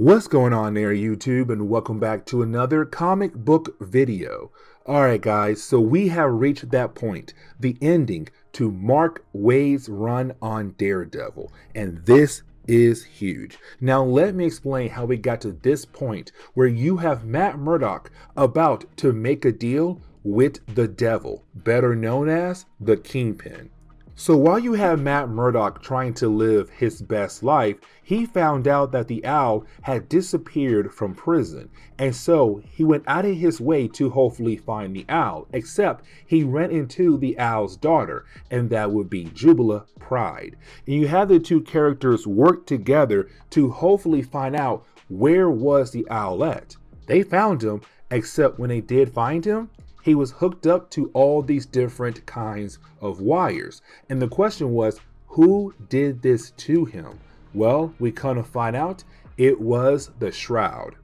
What's going on there, YouTube, and welcome back to another comic book video. Alright guys, so we have reached that point, the ending to Mark Waid's run on Daredevil, and this is huge. Now let me explain how we got to this point where you have Matt Murdock about to make a deal with the devil, better known as the Kingpin. So while you have Matt Murdock trying to live his best life, he found out that the owl had disappeared from prison. And so he went out of his way to hopefully find the owl, except he ran into the owl's daughter, and that would be Jubila Pride. And you have the two characters work together to hopefully find out where was the owl at. They found him, except when they did find him, he was hooked up to all these different kinds of wires. And the question was, who did this to him? Well, we kind of find out it was the Shroud.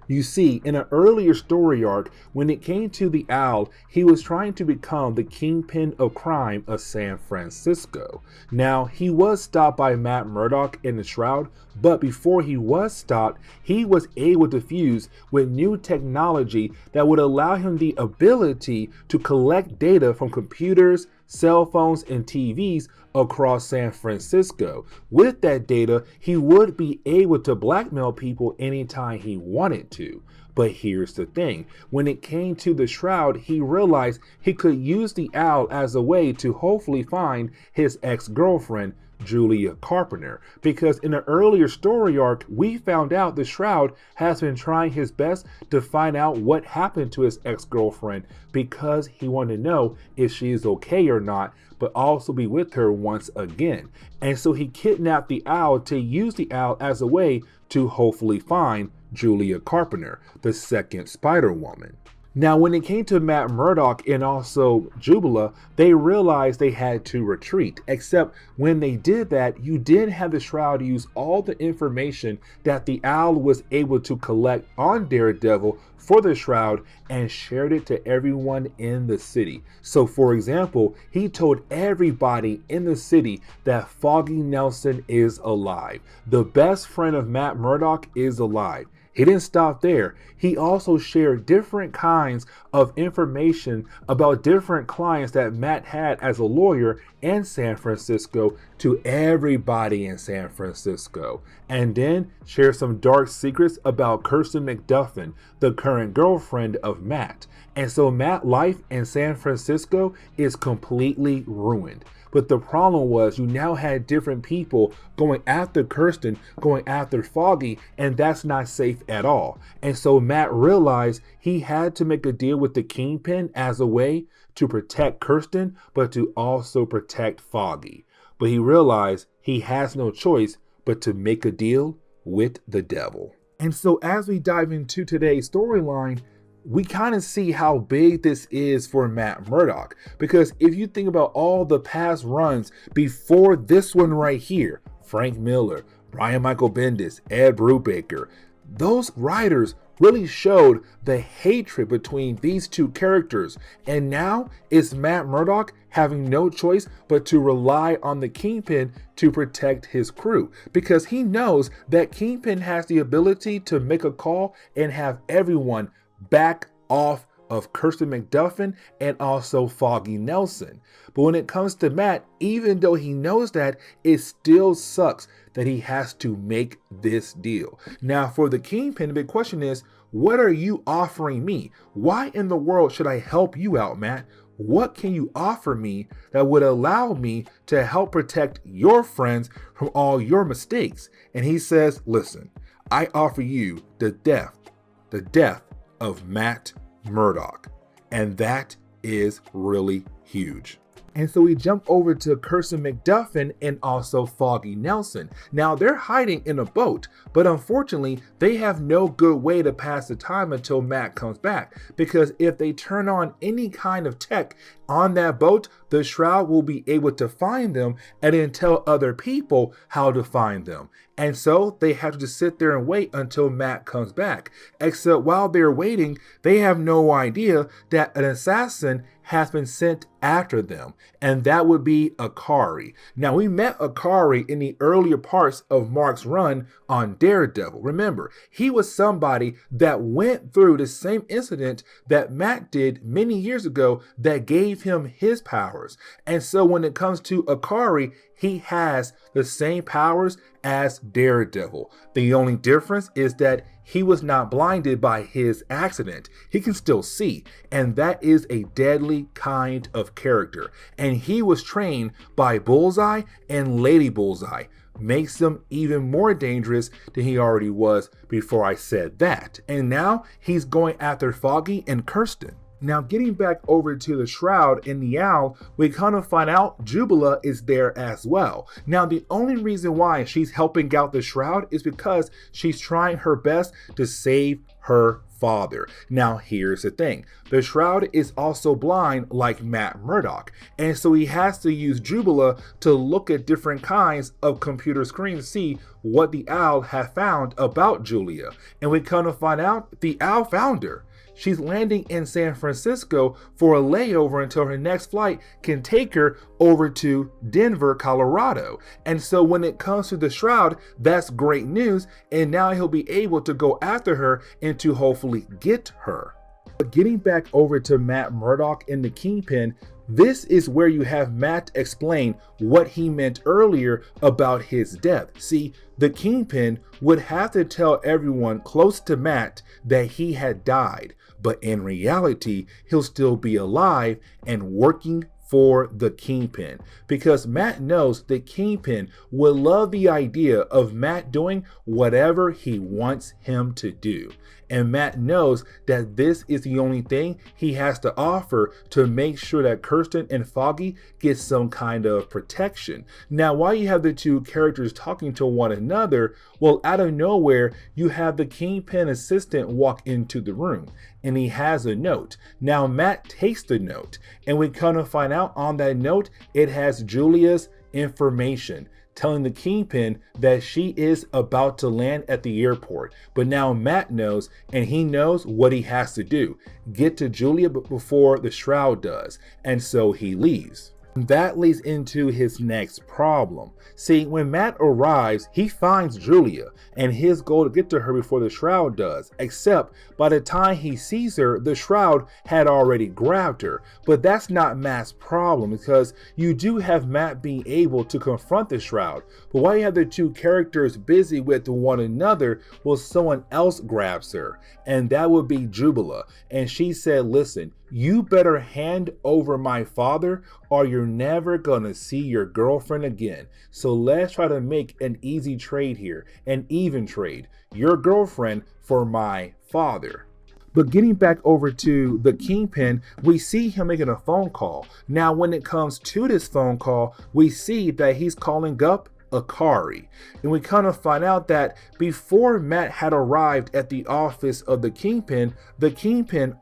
You see, in an earlier story arc, when it came to the owl, he was trying to become the kingpin of crime of San Francisco. Now, he was stopped by Matt Murdock in the Shroud, but before he was stopped, he was able to fuse with new technology that would allow him the ability to collect data from computers, cell phones, and TVs across San Francisco. With that data, he would be able to blackmail people anytime he wanted to. But here's the thing, when it came to the Shroud, he realized he could use the owl as a way to hopefully find his ex-girlfriend, Julia Carpenter, because in an earlier story arc, we found out the Shroud has been trying his best to find out what happened to his ex-girlfriend because he wanted to know if she is okay or not, but also be with her once again. And so he kidnapped the owl to use the owl as a way to hopefully find Julia Carpenter, the second Spider-Woman. Now, when it came to Matt Murdock and also Jubila, they realized they had to retreat, except when they did that, you did have the Shroud use all the information that the owl was able to collect on Daredevil for the Shroud and shared it to everyone in the city. So for example, he told everybody in the city that Foggy Nelson is alive. The best friend of Matt Murdock is alive. He didn't stop there. He also shared different kinds of information about different clients that Matt had as a lawyer in San Francisco to everybody in San Francisco. And then shared some dark secrets about Kirsten McDuffin, the current girlfriend of Matt. And so Matt's life in San Francisco is completely ruined. But the problem was you now had different people going after Kirsten, going after Foggy, and that's not safe at all. And so Matt realized he had to make a deal with the Kingpin as a way to protect Kirsten, but to also protect Foggy. But he realized he has no choice but to make a deal with the devil. And so as we dive into today's storyline, we kind of see how big this is for Matt Murdock, because if you think about all the past runs before this one right here, Frank Miller, Brian Michael Bendis, Ed Brubaker, those writers really showed the hatred between these two characters. And now it's Matt Murdock having no choice but to rely on the Kingpin to protect his crew, because he knows that Kingpin has the ability to make a call and have everyone back off of Kirsten McDuffin and also Foggy Nelson. But when it comes to Matt, even though he knows that, it still sucks that he has to make this deal. Now for the Kingpin, the big question is, what are you offering me? Why in the world should I help you out, Matt? What can you offer me that would allow me to help protect your friends from all your mistakes? And he says, listen, I offer you the death of Matt Murdock. And that is really huge. And so we jump over to Kirsten McDuffin and also Foggy Nelson. Now they're hiding in a boat, but unfortunately they have no good way to pass the time until Matt comes back, because if they turn on any kind of tech on that boat, the Shroud will be able to find them and then tell other people how to find them. And so they have to just sit there and wait until Matt comes back. Except while they're waiting, they have no idea that an assassin has been sent after them, and that would be Akari. Now, we met Akari in the earlier parts of Mark's run on Daredevil. Remember, he was somebody that went through the same incident that Matt did many years ago that gave him his powers. And so when it comes to Akari, he has the same powers as Daredevil. The only difference is that he was not blinded by his accident. He can still see, and that is a deadly kind of character. And he was trained by Bullseye and Lady Bullseye. Makes him even more dangerous than he already was before I said that. And now he's going after Foggy and Kirsten. Now, getting back over to the Shroud and the Owl, we kind of find out Jubila is there as well. Now, the only reason why she's helping out the Shroud is because she's trying her best to save her father. Now, here's the thing. The Shroud is also blind like Matt Murdock, and so he has to use Jubila to look at different kinds of computer screens to see what the Owl had found about Julia. And we kind of find out the Owl found her. She's landing in San Francisco for a layover until her next flight can take her over to Denver, Colorado. And so when it comes to the Shroud, that's great news. And now he'll be able to go after her and to hopefully get her. But getting back over to Matt Murdock in the Kingpin, this is where you have Matt explain what he meant earlier about his death. See, the Kingpin would have to tell everyone close to Matt that he had died, but in reality, he'll still be alive and working for the Kingpin, because Matt knows the Kingpin will love the idea of Matt doing whatever he wants him to do. And Matt knows that this is the only thing he has to offer to make sure that Kirsten and Foggy get some kind of protection. Now, while you have the two characters talking to one another, well, out of nowhere, you have the Kingpin assistant walk into the room, and he has a note. Now, Matt takes the note, and we kind of find out on that note, it has Julia's information, telling the Kingpin that she is about to land at the airport. But now Matt knows, and he knows what he has to do. Get to Julia before the Shroud does. And so he leaves. That leads into his next problem. See, when Matt arrives, he finds Julia, and his goal to get to her before the Shroud does, except by the time he sees her, the Shroud had already grabbed her. But that's not Matt's problem, because you do have Matt being able to confront the Shroud. But while you have the two characters busy with one another, well, someone else grabs her, and that would be Jubila. And she said, listen, you better hand over my father or you're never gonna see your girlfriend again. So let's try to make an easy trade here, an even trade. Your girlfriend for my father. But getting back over to the Kingpin, we see him making a phone call. Now, when it comes to this phone call, we see that he's calling up Akari. And we kind of find out that before Matt had arrived at the office of the Kingpin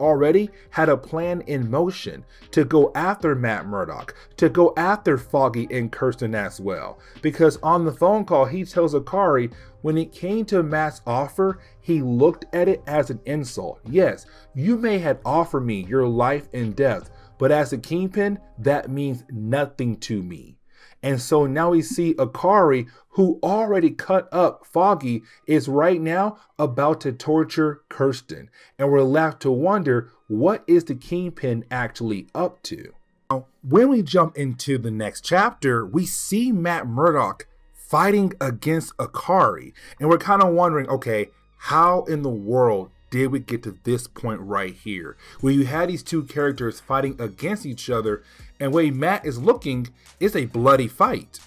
already had a plan in motion to go after Matt Murdock, to go after Foggy and Kirsten as well. Because on the phone call, he tells Akari when it came to Matt's offer, he looked at it as an insult. Yes, you may have offered me your life and death, but as a Kingpin, that means nothing to me. And so now we see Akari, who already cut up Foggy, is right now about to torture Kirsten. And we're left to wonder, what is the Kingpin actually up to? Now, when we jump into the next chapter, we see Matt Murdock fighting against Akari. And we're kind of wondering, okay, how in the world did we get to this point right here, where you had these two characters fighting against each other, and where Matt is looking is a bloody fight.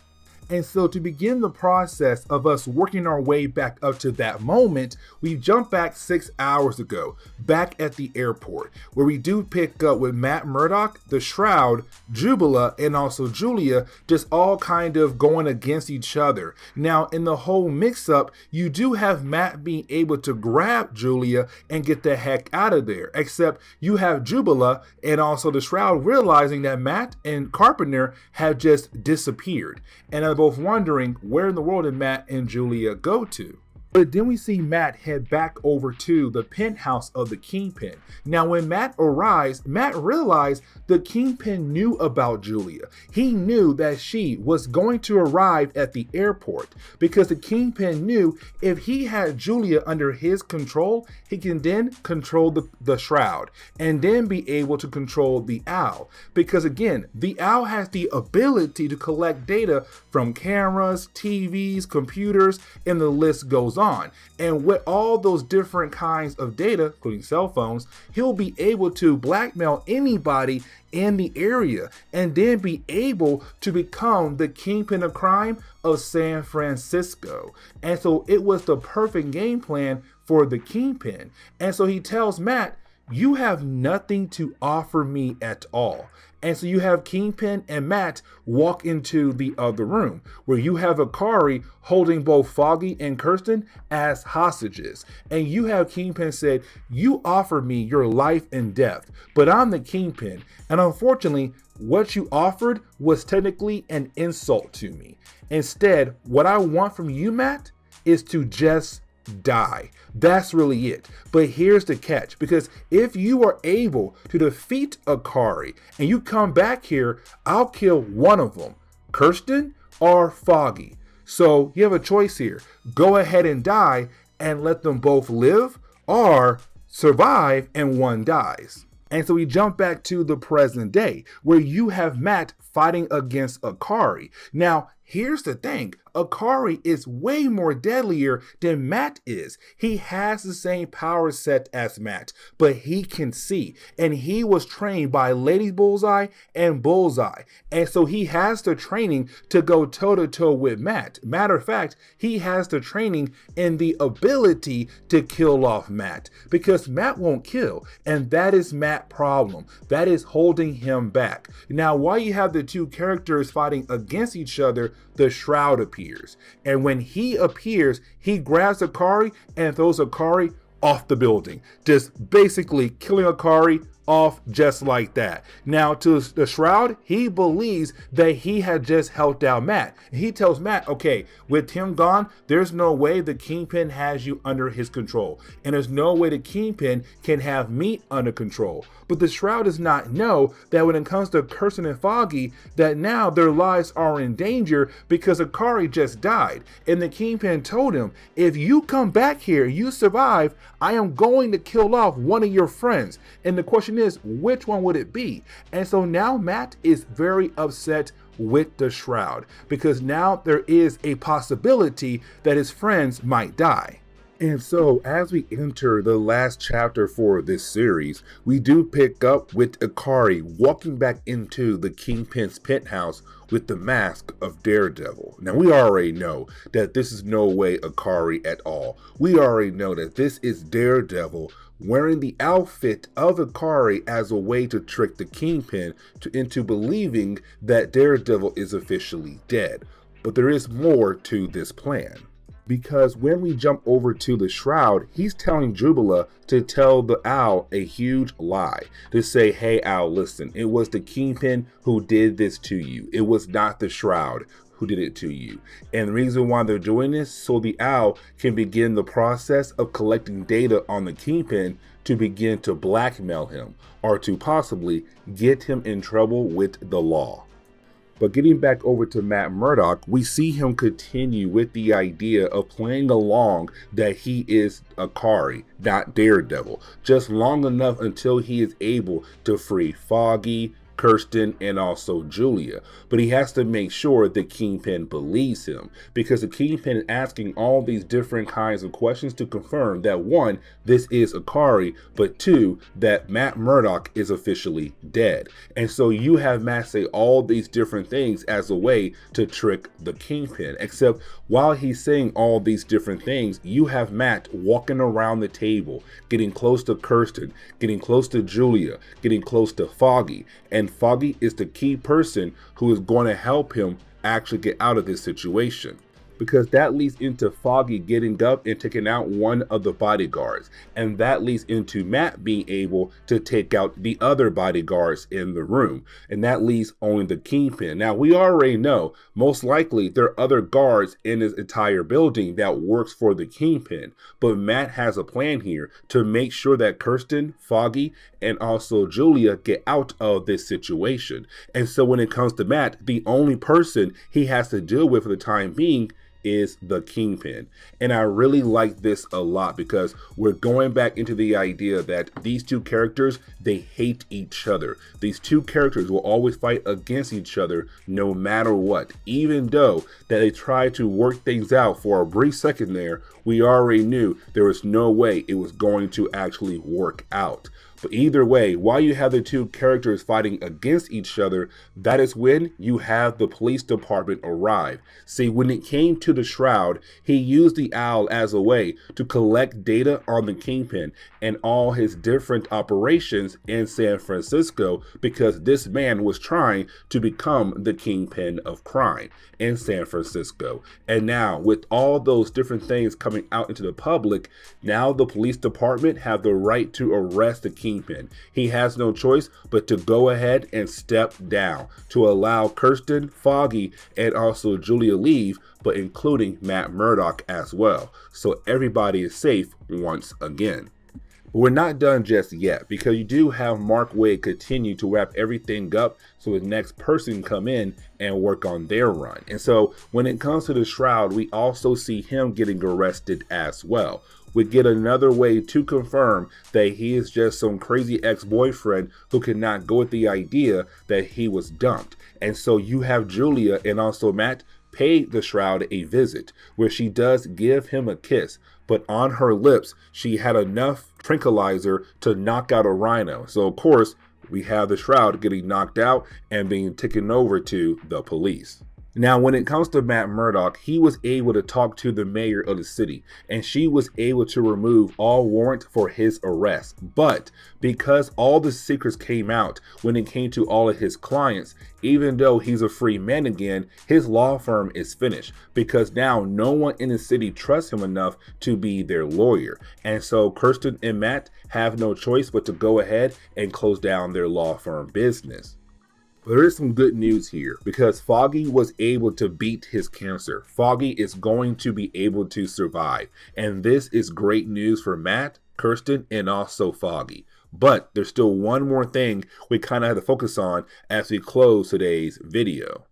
And so to begin the process of us working our way back up to that moment, we jump back 6 hours ago, back at the airport, where we do pick up with Matt Murdock, the Shroud, Jubila, and also Julia, just all kind of going against each other. Now, in the whole mix-up, you do have Matt being able to grab Julia and get the heck out of there, except you have Jubila and also the Shroud realizing that Matt and Carpenter have just disappeared. And both wondering where in the world did Matt and Julia go to. But then we see Matt head back over to the penthouse of the Kingpin. Now when Matt arrives, Matt realized the Kingpin knew about Julia. He knew that she was going to arrive at the airport because the Kingpin knew if he had Julia under his control, he can then control the shroud and then be able to control the owl. Because again, the owl has the ability to collect data from cameras, TVs, computers, and the list goes on. And with all those different kinds of data, including cell phones, he'll be able to blackmail anybody in the area and then be able to become the kingpin of crime of San Francisco. And so it was the perfect game plan for the Kingpin. And so he tells Matt, you have nothing to offer me at all. And so you have Kingpin and Matt walk into the other room where you have Akari holding both Foggy and Kirsten as hostages. And you have Kingpin said, you offer me your life and death, but I'm the Kingpin. And unfortunately, what you offered was technically an insult to me. Instead, what I want from you, Matt, is to just die. That's really it. But here's the catch, because if you are able to defeat Akari and you come back here, I'll kill one of them, Kirsten or Foggy. So you have a choice here. Go ahead and die and let them both live, or survive and one dies. And so we jump back to the present day where you have Matt fighting against Akari. Now, here's the thing. Akari is way more deadlier than Matt is. He has the same power set as Matt, but he can see. And he was trained by Lady Bullseye and Bullseye. And so he has the training to go toe-to-toe with Matt. Matter of fact, he has the training and the ability to kill off Matt, because Matt won't kill. And that is Matt's problem. That is holding him back. Now, while you have the two characters fighting against each other, the Shroud appears. And when he appears, he grabs Akari and throws Akari off the building, just basically killing Akari off just like that. Now, to the Shroud, he believes that he had just helped out Matt. He tells Matt, okay, with him gone, there's no way the Kingpin has you under his control. And there's no way the Kingpin can have me under control. But the Shroud does not know that when it comes to Kirsten and Foggy, that now their lives are in danger because Akari just died. And the Kingpin told him, if you come back here, you survive, I am going to kill off one of your friends. And the question is, which one would it be? And so now Matt is very upset with the Shroud, because now there is a possibility that his friends might die. And so as we enter the last chapter for this series, we do pick up with Akari walking back into the Kingpin's penthouse with the mask of Daredevil. Now we already know that this is no way Akari at all. We already know that this is Daredevil wearing the outfit of Akari as a way to trick the Kingpin into believing that Daredevil is officially dead. But there is more to this plan. Because when we jump over to the Shroud, he's telling Jubila to tell the Owl a huge lie. To say, hey Owl, listen, it was the Kingpin who did this to you. It was not the Shroud who did it to you. And the reason why they're doing this, so the Owl can begin the process of collecting data on the Kingpin to begin to blackmail him, or to possibly get him in trouble with the law. But getting back over to Matt Murdock, we see him continue with the idea of playing along that he is Akari, not Daredevil, just long enough until he is able to free Foggy, Kirsten, and also Julia. But he has to make sure the Kingpin believes him, because the Kingpin is asking all these different kinds of questions to confirm that, one, this is Akari, but two, that Matt Murdock is officially dead. And so you have Matt say all these different things as a way to trick the Kingpin, except while he's saying all these different things, you have Matt walking around the table, getting close to Kirsten, getting close to Julia, getting close to Foggy, and Foggy is the key person who is going to help him actually get out of this situation. because that leads into Foggy getting up and taking out one of the bodyguards, and that leads into Matt being able to take out the other bodyguards in the room, and that leaves only the Kingpin. Now, we already know most likely there are other guards in this entire building that works for the Kingpin, but Matt has a plan here to make sure that Kirsten, Foggy, and also Julia get out of this situation. And so when it comes to Matt, the only person he has to deal with for the time being is the Kingpin. And I really like this a lot because we're going back into the idea that these two characters, they hate each other. These two characters will always fight against each other no matter what. Even though that they try to work things out for a brief second there, we already knew there was no way it was going to actually work out. But either way, while you have the two characters fighting against each other, that is when you have the police department arrive. See, when it came to the Shroud, he used the Owl as a way to collect data on the Kingpin and all his different operations in San Francisco, because this man was trying to become the Kingpin of crime in San Francisco. And now, with all those different things coming out into the public, now the police department have the right to arrest the Kingpin. He has no choice but to go ahead and step down to allow Kirsten, Foggy, and also Julia leave, but including Matt Murdock as well. So everybody is safe once again. But we're not done just yet, because you do have Mark Waid continue to wrap everything up so the next person can come in and work on their run. And so when it comes to the Shroud, we also see him getting arrested as well. We get another way to confirm that he is just some crazy ex-boyfriend who cannot go with the idea that he was dumped. And so you have Julia and also Matt pay the Shroud a visit, where she does give him a kiss, but on her lips she had enough tranquilizer to knock out a rhino. So of course we have the Shroud getting knocked out and being taken over to the police. Now, when it comes to Matt Murdock, he was able to talk to the mayor of the city, and she was able to remove all warrant for his arrest. But because all the secrets came out when it came to all of his clients, even though he's a free man again, his law firm is finished, because now no one in the city trusts him enough to be their lawyer. And so Kirsten and Matt have no choice but to go ahead and close down their law firm business. But there is some good news here, because Foggy was able to beat his cancer. Foggy is going to be able to survive. And this is great news for Matt, Kirsten, and also Foggy. But there's still one more thing we kind of have to focus on as we close today's video.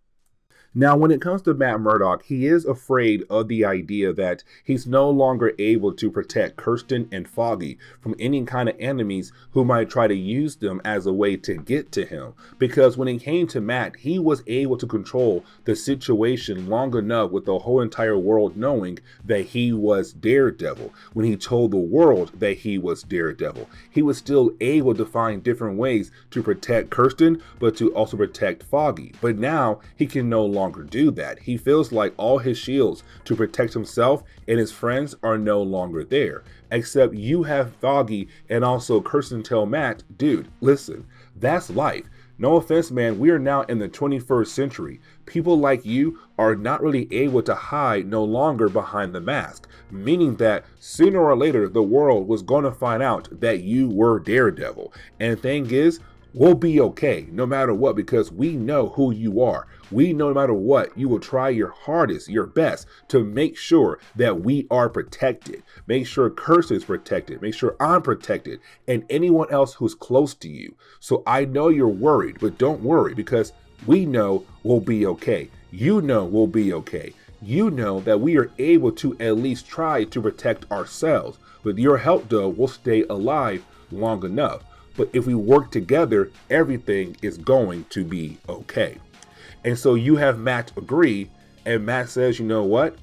Now, when it comes to Matt Murdock, he is afraid of the idea that he's no longer able to protect Kirsten and Foggy from any kind of enemies who might try to use them as a way to get to him. Because when it came to Matt, he was able to control the situation long enough with the whole entire world knowing that he was Daredevil. When he told the world that he was Daredevil, he was still able to find different ways to protect Kirsten, but to also protect Foggy. But now he can no longer do that. He feels like all his shields to protect himself and his friends are no longer there. Except you have Foggy and also Kirsten tell Matt, dude, listen, that's life. No offense, man, we are now in the 21st century. People like you are not really able to hide no longer behind the mask, meaning that sooner or later the world was going to find out that you were Daredevil. And the thing is, we'll be okay no matter what, because we know who you are. We know no matter what, you will try your hardest, your best to make sure that we are protected. Make sure Kirsten is protected. Make sure I'm protected and anyone else who's close to you. So I know you're worried, but don't worry, because we know we'll be okay. You know we'll be okay. You know that we are able to at least try to protect ourselves. With your help, though, we'll stay alive long enough. But if we work together, everything is going to be okay. And so you have Matt agree, and Matt says, you know what?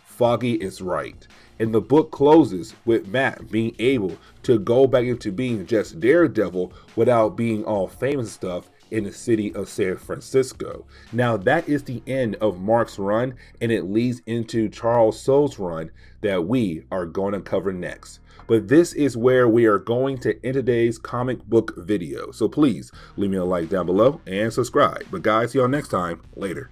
Foggy is right. And the book closes with Matt being able to go back into being just Daredevil without being all famous stuff in the city of San Francisco. Now that is the end of Mark's run, and it leads into Charles Soule's run that we are going to cover next. But this is where we are going to end today's comic book video. So please leave me a like down below and subscribe. But guys, see y'all next time. Later.